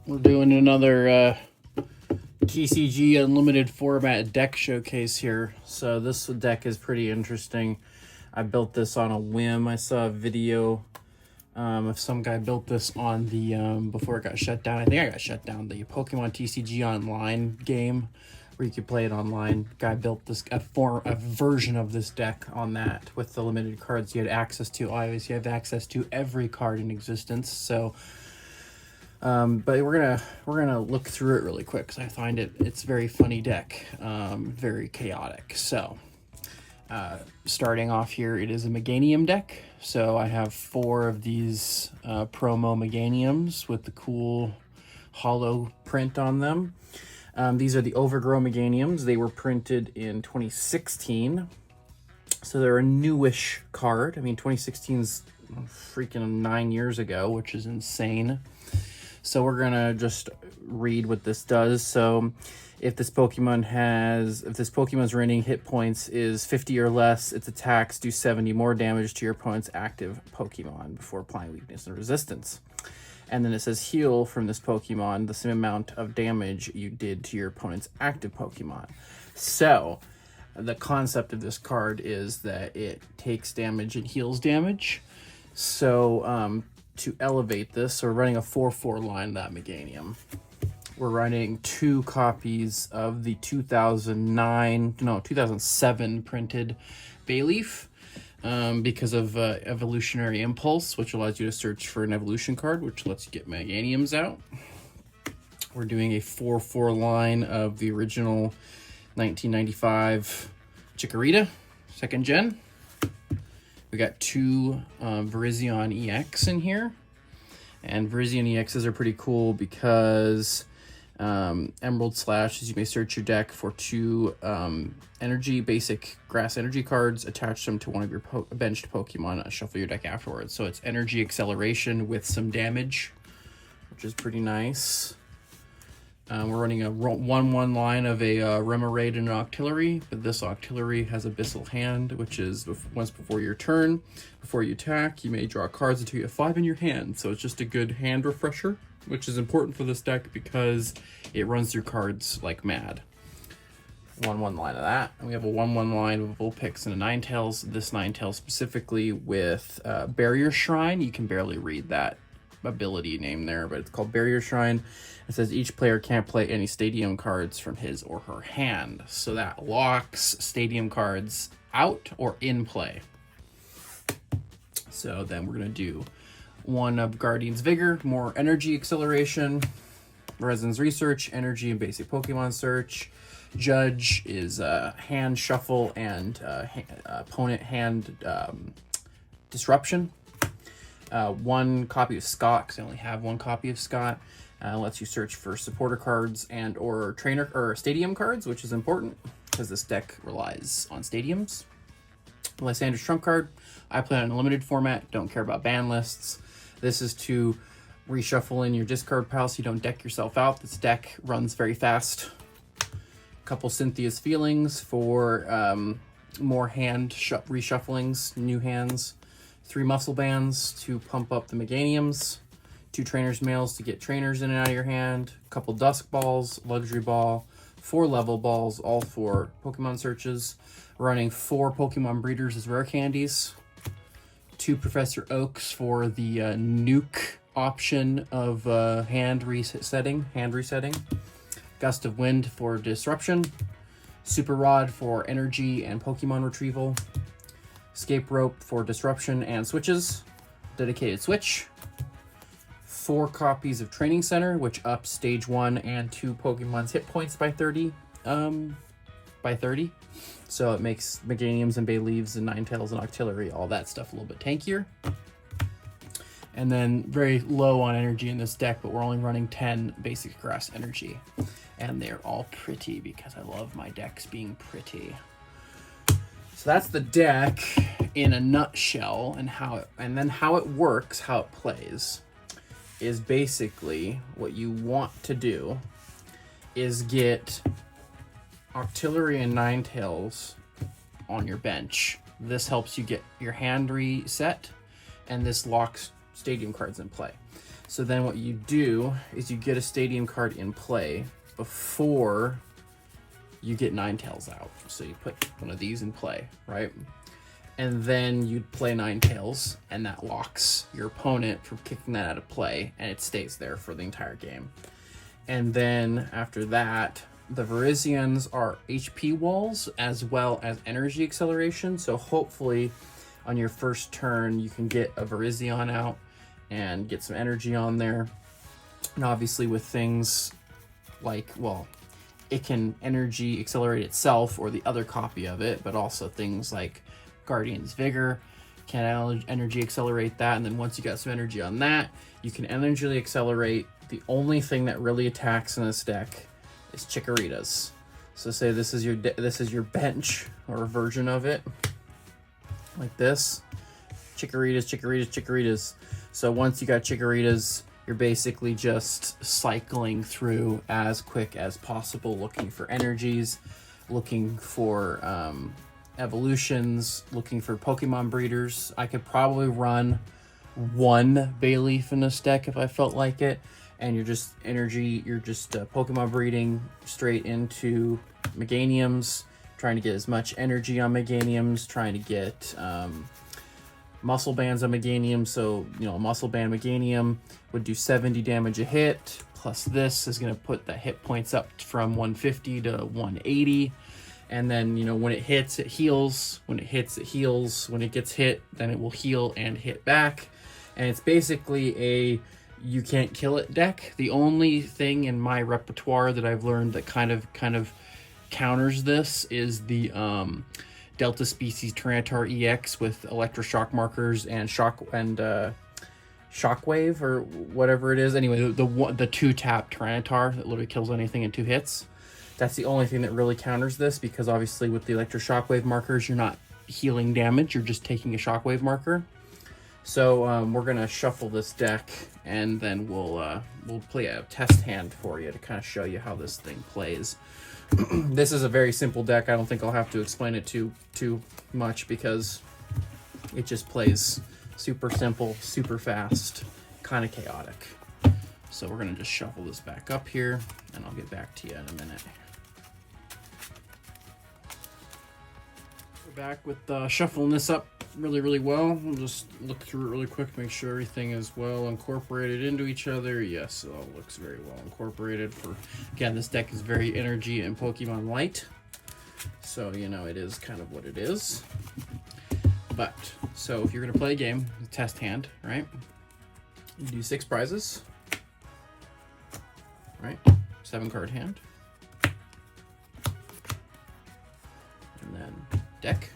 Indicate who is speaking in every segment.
Speaker 1: We're doing another TCG Unlimited format deck showcase here. So this deck is pretty interesting. I built this on a whim. I saw a video of some guy built this on the, before it got shut down. I think I got shut down. The Pokemon TCG Online game where you could play it online. Guy built this, a version of this deck on that with the limited cards you had access to. Obviously, you have access to every card in existence. So but we're gonna look through it really quick because I find it's very funny deck, very chaotic. So starting off here, it is a Meganium deck. So I have 4 of these promo Meganiums with the cool hollow print on them. These are the Overgrow Meganiums. They were printed in 2016, so they're a newish card. I mean, 2016's freaking 9 years ago, which is insane. So we're gonna just read what this does. So if this Pokemon's remaining hit points is 50 or less, its attacks do 70 more damage to your opponent's active Pokemon before applying weakness and resistance. And then it says heal from this Pokemon the same amount of damage you did to your opponent's active Pokemon. So the concept of this card is that it takes damage and heals damage. So to elevate this, we're running a 4/4 line, that Meganium. We're running 2 copies of the 2007 printed Bayleaf because of Evolutionary Impulse, which allows you to search for an evolution card, which lets you get Meganiums out. We're doing a 4/4 line of the original 1995 Chikorita, 2nd gen. We got 2 Virizion EX in here. And Virizion EXs are pretty cool because Emerald Slash is you may search your deck for 2 basic grass energy cards, attach them to one of your benched Pokemon, and shuffle your deck afterwards. So it's energy acceleration with some damage, which is pretty nice. We're running a 1/1 line of a Remoraid and an Octillery, but this Octillery has Abyssal Hand, which is once before your turn, before you attack, you may draw cards until you have 5 in your hand. So it's just a good hand refresher, which is important for this deck because it runs through cards like mad. 1/1 line of that. And we have a 1/1 line of Vulpix and a Ninetales. This Ninetales specifically with Barrier Shrine. You can barely read that ability name there, but it's called Barrier Shrine. It says each player can't play any stadium cards from his or her hand. So that locks stadium cards out or in play. So then we're going to do 1 of Guardian's Vigor, more energy acceleration. Resin's Research, energy and basic Pokemon search. Judge is hand shuffle and opponent hand disruption. 1 copy of Scott, because I only have 1 copy of Scott. Lets you search for supporter cards and or trainer or stadium cards, which is important because this deck relies on stadiums. Lysander's Trump card. I play on a limited format, don't care about ban lists. This is to reshuffle in your discard pile so you don't deck yourself out. This deck runs very fast. Couple Cynthia's Feelings for more hand reshufflings, new hands. 3 Muscle Bands to pump up the Meganiums. 2 Trainer's Mails to get trainers in and out of your hand. A couple Dusk Balls, Luxury Ball, 4 Level Balls, all for Pokemon searches. Running 4 Pokemon Breeders as rare candies. 2 Professor Oaks for the nuke option of hand resetting. Gust of Wind for disruption. Super Rod for energy and Pokemon retrieval. Escape Rope for disruption and switches. Dedicated switch. 4 copies of Training Center, which ups stage 1 and 2 Pokemon's hit points by 30. So it makes Meganiums and Bayleaves and Ninetales and Octillery, all that stuff, a little bit tankier. And then very low on energy in this deck, but we're only running 10 basic grass energy. And they're all pretty because I love my decks being pretty. So that's the deck in a nutshell, and how it works, how it plays, is basically what you want to do is get Octillery and Ninetales on your bench. This helps you get your hand reset, and this locks stadium cards in play. So then what you do is you get a stadium card in play before you get Ninetales out. So you put one of these in play, right? And then you'd play Ninetales, and that locks your opponent from kicking that out of play, and it stays there for the entire game. And then after that, the Virizions are HP walls as well as energy acceleration. So hopefully on your first turn, you can get a Virizion out and get some energy on there. And obviously with things like, well, it can energy accelerate itself or the other copy of it, but also things like Guardian's Vigor can energy accelerate that. And then once you got some energy on that, you can energy accelerate. The only thing that really attacks in this deck is Chikorita's. So say this is your bench or a version of it, like this. Chikorita's. So once you got Chikorita's, you're basically just cycling through as quick as possible, looking for energies, looking for evolutions, looking for Pokemon breeders. I could probably run one Bayleaf in this deck if I felt like it, and you're just Pokemon breeding straight into Meganiums, trying to get as much energy on Meganiums, trying to get muscle bands on Meganium. So, you know, a muscle band Meganium would do 70 damage a hit, plus this is going to put the hit points up from 150 to 180. And then, you know, when it hits, it heals. When it hits, it heals. When it gets hit, then it will heal and hit back. And it's basically a you can't kill it deck. The only thing in my repertoire that I've learned that kind of counters this is the Delta Species Tyranitar EX with electroshock markers and shockwave or whatever it is. Anyway, the 2-tap Tyranitar that literally kills anything in 2 hits. That's the only thing that really counters this, because obviously with the electroshock markers, you're not healing damage, you're just taking a shockwave marker. So we're gonna shuffle this deck, and then we'll play a test hand for you to kind of show you how this thing plays. This is a very simple deck. I don't think I'll have to explain it too much, because it just plays super simple, super fast, kind of chaotic. So we're gonna just shuffle this back up here, and I'll get back to you in a minute. We're back with shuffling this up really well. We'll just look through it really quick, make sure everything is well incorporated into each other. Yes, it all looks very well incorporated. Again, this deck is very energy and Pokemon light, so you know it is kind of what it is. But so if you're gonna play a game, test hand, right? You do 6 prizes, right? 7-card hand, and then deck.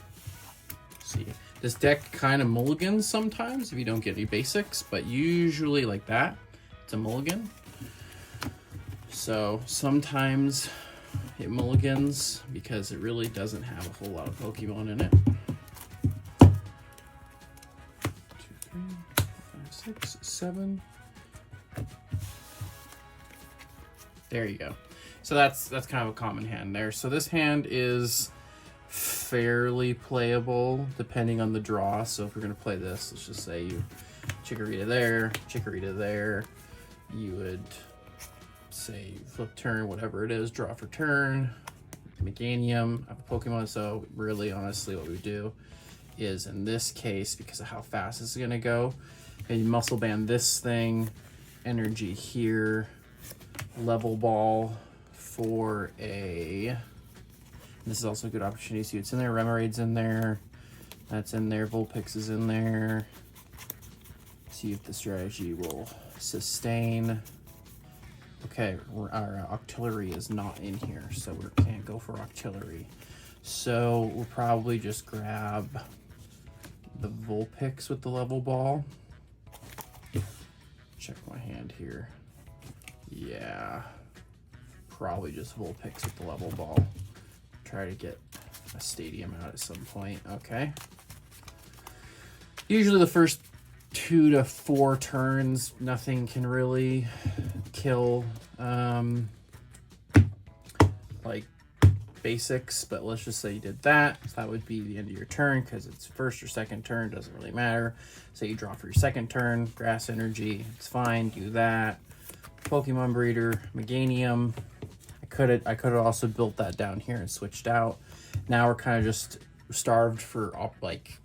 Speaker 1: See, this deck kind of mulligans sometimes if you don't get any basics, but usually like that, it's a mulligan. So sometimes it mulligans because it really doesn't have a whole lot of Pokemon in it. 2, 3, 4, 5, 6, 7. There you go. So that's kind of a common hand there. So this hand is fairly playable depending on the draw. So if we're going to play this, let's just say you Chikorita there, you would say flip turn, whatever it is, draw for turn, Meganium, I have a Pokemon. So really, honestly, what we do is, in this case, because of how fast this is going to go, and you muscle band this thing, energy here, level ball for a... This is also a good opportunity to see what's in there. Remerade's in there. That's in there. Vulpix is in there. See if the strategy will sustain. Okay, our Octillery is not in here, so we can't go for Octillery. So we'll probably just grab the Vulpix with the level ball. Check my hand here. Yeah, probably just Vulpix with the level ball. Try to get a stadium out at some point. Okay. Usually the first 2 to 4 turns, nothing can really kill like basics, but let's just say you did that. So that would be the end of your turn because it's first or second turn, doesn't really matter. So you draw for your second turn, grass energy, it's fine, do that. Pokemon breeder, Meganium. I could have also built that down here and switched out. Now we're kind of just starved for like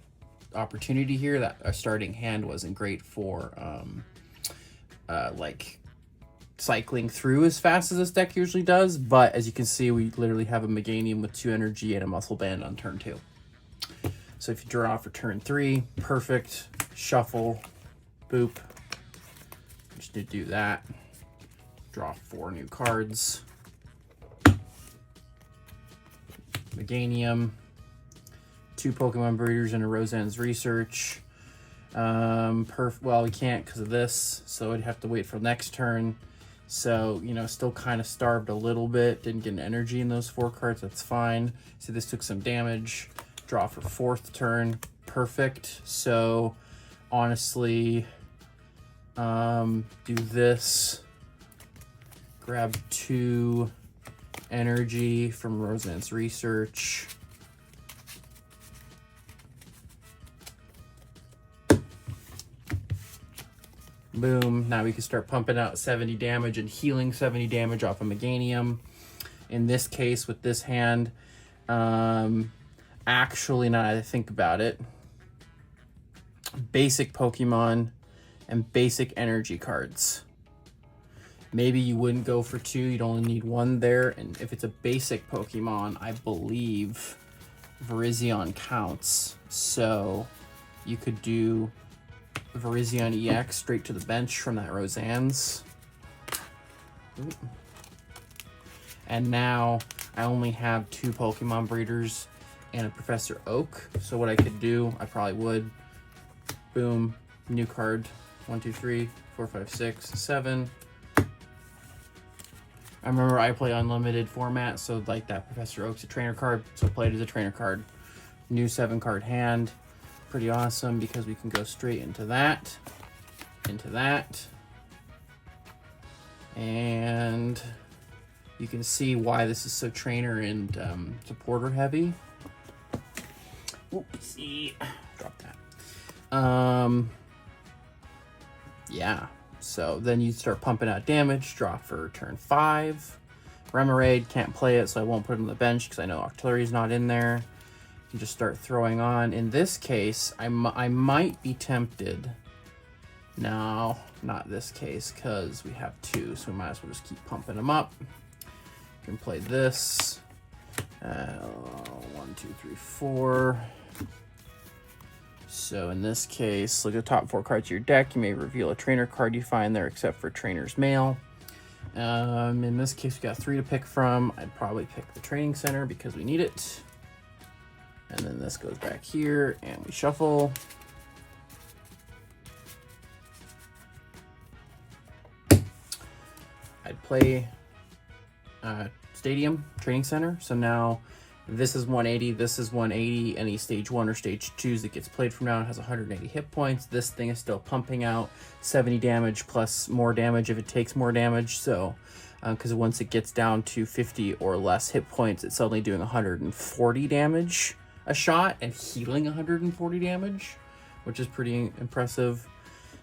Speaker 1: opportunity here. That our starting hand wasn't great for like cycling through as fast as this deck usually does, but as you can see, we literally have a Meganium with 2 energy and a muscle band on turn 2. So if you draw for turn 3, perfect. Shuffle, boop. Just need to do that. Draw 4 new cards. Meganium, 2 Pokemon breeders and a Roseanne's Research. Well, we can't because of this, so I'd have to wait for next turn. So, you know, still kind of starved a little bit. Didn't get an energy in those 4 cards. That's fine. See, this took some damage. Draw for 4th turn. Perfect. So, honestly, do this. Grab 2 energy from Roseanne's Research. Boom. Now we can start pumping out 70 damage and healing 70 damage off of Meganium. In this case, with this hand, actually, now that I think about it, basic Pokemon and basic energy cards. Maybe you wouldn't go for 2, you'd only need 1 there. And if it's a basic Pokemon, I believe Virizion counts. So you could do Virizion EX straight to the bench from that Roseanne's. And now I only have 2 Pokemon breeders and a Professor Oak. So what I could do, I probably would, boom, new card, 1, 2, 3, 4, 5, 6, 7. I remember I play unlimited format, so like that Professor Oak's a trainer card, so play it as a trainer card. New 7-card hand. Pretty awesome because we can go straight into that, and you can see why this is so trainer and supporter heavy. Oopsie, drop that. Yeah, so then you start pumping out damage. Draw for turn 5. Remoraid, can't play it, so I won't put it on the bench because I know Octillery's not in there. You just start throwing on. In this case, I might be tempted. No, not this case, because we have 2, so we might as well just keep pumping them up. You can play this. 1, 2, 3, 4. So in this case, look at the top 4 cards of your deck. You may reveal a trainer card you find there, except for Trainer's Mail. In this case, we got 3 to pick from. I'd probably pick the Training Center because we need it. And then this goes back here, and we shuffle. I'd play Stadium, Training Center. So now this is 180, this is 180. Any stage 1 or stage 2s that gets played from now has 180 hit points. This thing is still pumping out 70 damage plus more damage if it takes more damage. So, because once it gets down to 50 or less hit points, it's suddenly doing 140 damage a shot and healing 140 damage, which is pretty impressive.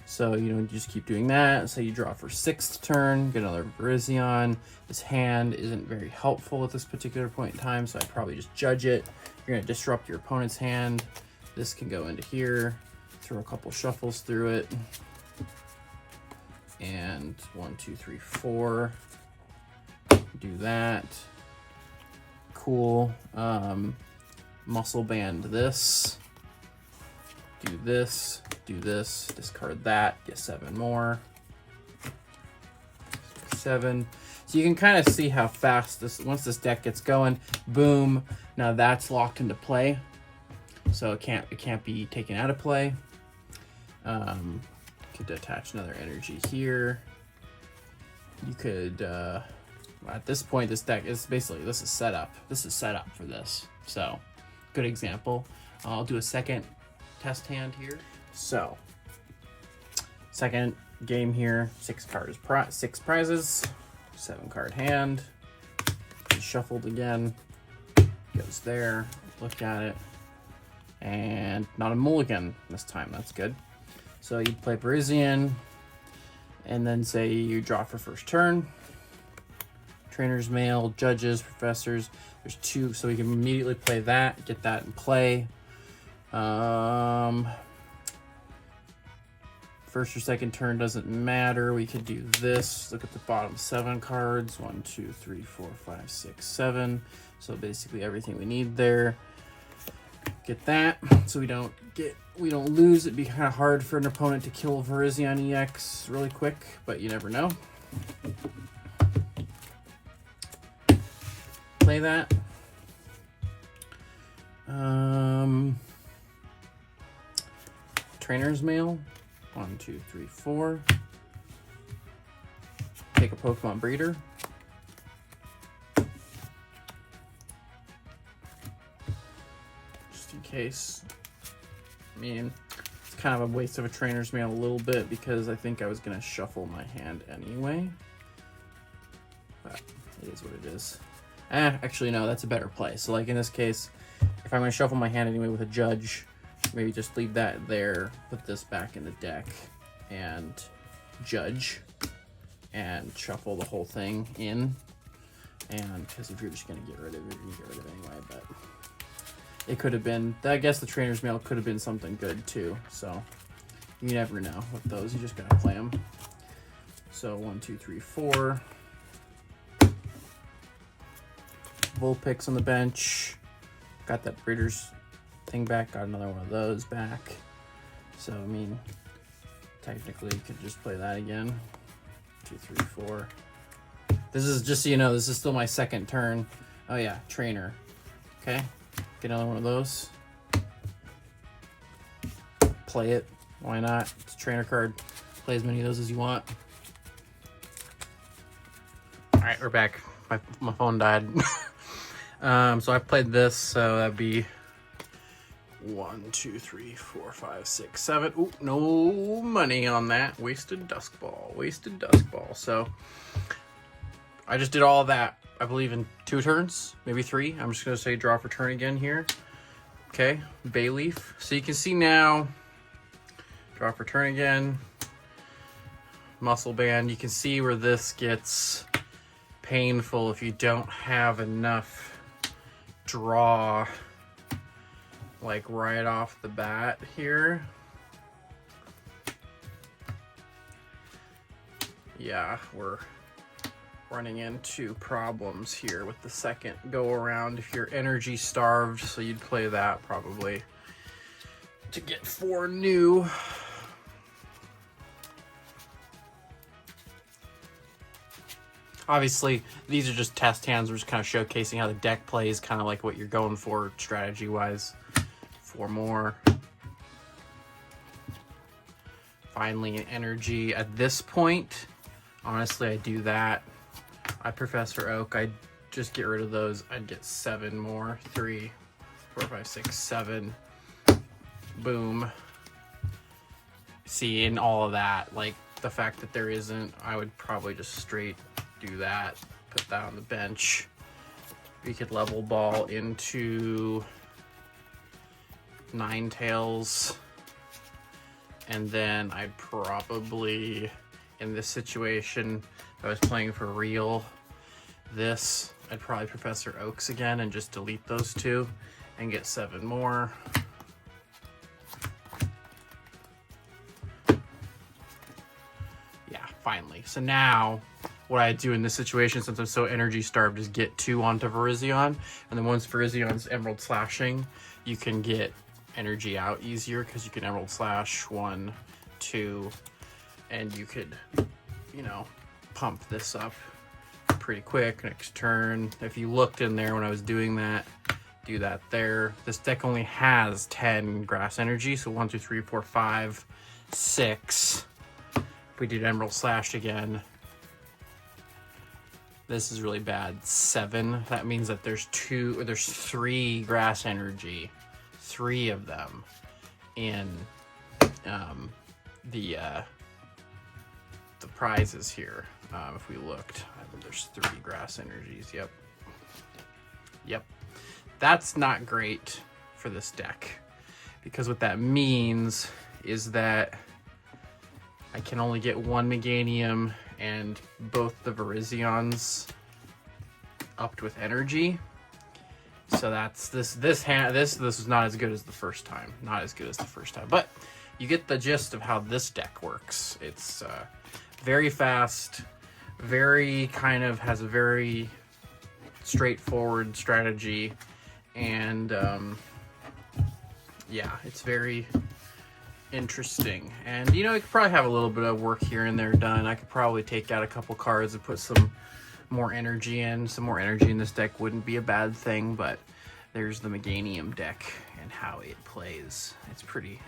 Speaker 1: So, you know, you just keep doing that. So you draw for 6th turn, get another Virizion. This hand isn't very helpful at this particular point in time, so I'd probably just judge it. You're gonna disrupt your opponent's hand. This can go into here, throw a couple shuffles through it. And 1, 2, 3, 4. Do that. Cool. Muscle band this. Do this. Do this. Discard that. Get 7 more. 7. So you can kind of see how fast this, once this deck gets going, boom. Now that's locked into play. So it can't be taken out of play. Could attach another energy here. You could at this point, this deck is basically, this is set up. This is set up for this. So good example. I'll do a second test hand here. So second game here, 6 prizes, 7-card hand. Shuffled again. Goes there, look at it, and not a mulligan this time, that's good. So you play Parisian, and then say you draw for first turn. Trainer's Mail, Judges, Professors, there's 2, so we can immediately play that, get that in play. First or second turn doesn't matter. We could do this. Look at the bottom 7 cards. 1, 2, 3, 4, 5, 6, 7. So basically everything we need there. Get that, so we don't lose. It'd be kind of hard for an opponent to kill Virizion EX really quick, but you never know. Play that. Trainer's Mail. 1, 2, 3, 4. Take a Pokemon Breeder. Just in case. I mean, it's kind of a waste of a Trainer's Mail a little bit because I think I was going to shuffle my hand anyway. But it is what it is. Actually, no, that's a better play. So, like in this case, if I'm going to shuffle my hand anyway with a Judge, maybe just leave that there, put this back in the deck, and Judge, and shuffle the whole thing in. And because if you're just going to get rid of it, you're going to get rid of it anyway. But it could have been, I guess the Trainer's Mail could have been something good too. So you never know with those. You just got to play them. So 1, 2, 3, 4. Vulpix on the bench. Got that Breeder's thing back, got another one of those back. So, I mean, technically you could just play that again. 2, 3, 4. This is, just so you know, this is still my second turn. Oh yeah, Trainer. Okay, get another one of those. Play it, why not? It's a Trainer card. Play as many of those as you want. All right, we're back. My phone died. So I played this, so that'd be 1, 2, 3, 4, 5, 6, 7. Ooh, no money on that. Wasted Dusk Ball. Wasted Dusk Ball. So I just did all of that, I believe, in 2 turns, maybe 3. I'm just going to say draw for turn again here. Okay, Bayleaf. So you can see now, draw for turn again. Muscle Band. You can see where this gets painful if you don't have enough draw, like right off the bat here. Yeah, we're running into problems here with the second go around. If you're energy starved, so you'd play that probably to get 4 new. Obviously, these are just test hands. We're just kind of showcasing how the deck plays, kind of like what you're going for strategy-wise. 4 more. Finally, an energy. At this point, honestly, I do that. I Professor Oak. I'd just get rid of those. I'd get 7 more. 3, 4, 5, 6, 7. Boom. See, in all of that, like the fact that there isn't, I would probably just straight do that, put that on the bench. We could level ball into Ninetales, and then I'd probably, in this situation, if I was playing for real, I'd probably Professor Oaks again and just delete those 2 and get 7 more. Yeah, finally. So now what I do in this situation, since I'm so energy starved, is get 2 onto Virizion, and then once Virizion's Emerald Slashing, you can get energy out easier because you can Emerald Slash 1, 2, and you could, you know, pump this up pretty quick next turn. If you looked in there when I was doing that, do that there. This deck only has 10 grass energy, so 1, 2, 3, 4, 5, 6. If we did Emerald Slash again, this is really bad. 7. That means that there's 3 grass energy, 3 of them in the prizes here. If we looked, there's 3 grass energies. Yep. that's not great for this deck, because what that means is that I can only get one Meganium and both the Virizions upped with energy. So that's this is not as good as the first time. Not as good as the first time. But you get the gist of how this deck works. It's very fast, very kind of has a very straightforward strategy, and yeah, it's very interesting. And you know, I could probably have a little bit of work here and there done. I could probably take out a couple cards and put some more energy in. Some more energy in this deck wouldn't be a bad thing, but there's the Meganium deck and how it plays. It's pretty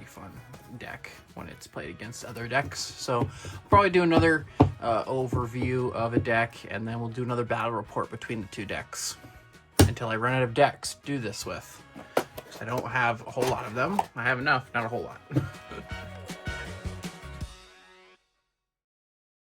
Speaker 1: fun deck when it's played against other decks. So I'll probably do another overview of a deck, and then we'll do another battle report between the two decks until I run out of decks to do this with. I don't have a whole lot of them. I have enough, not a whole lot.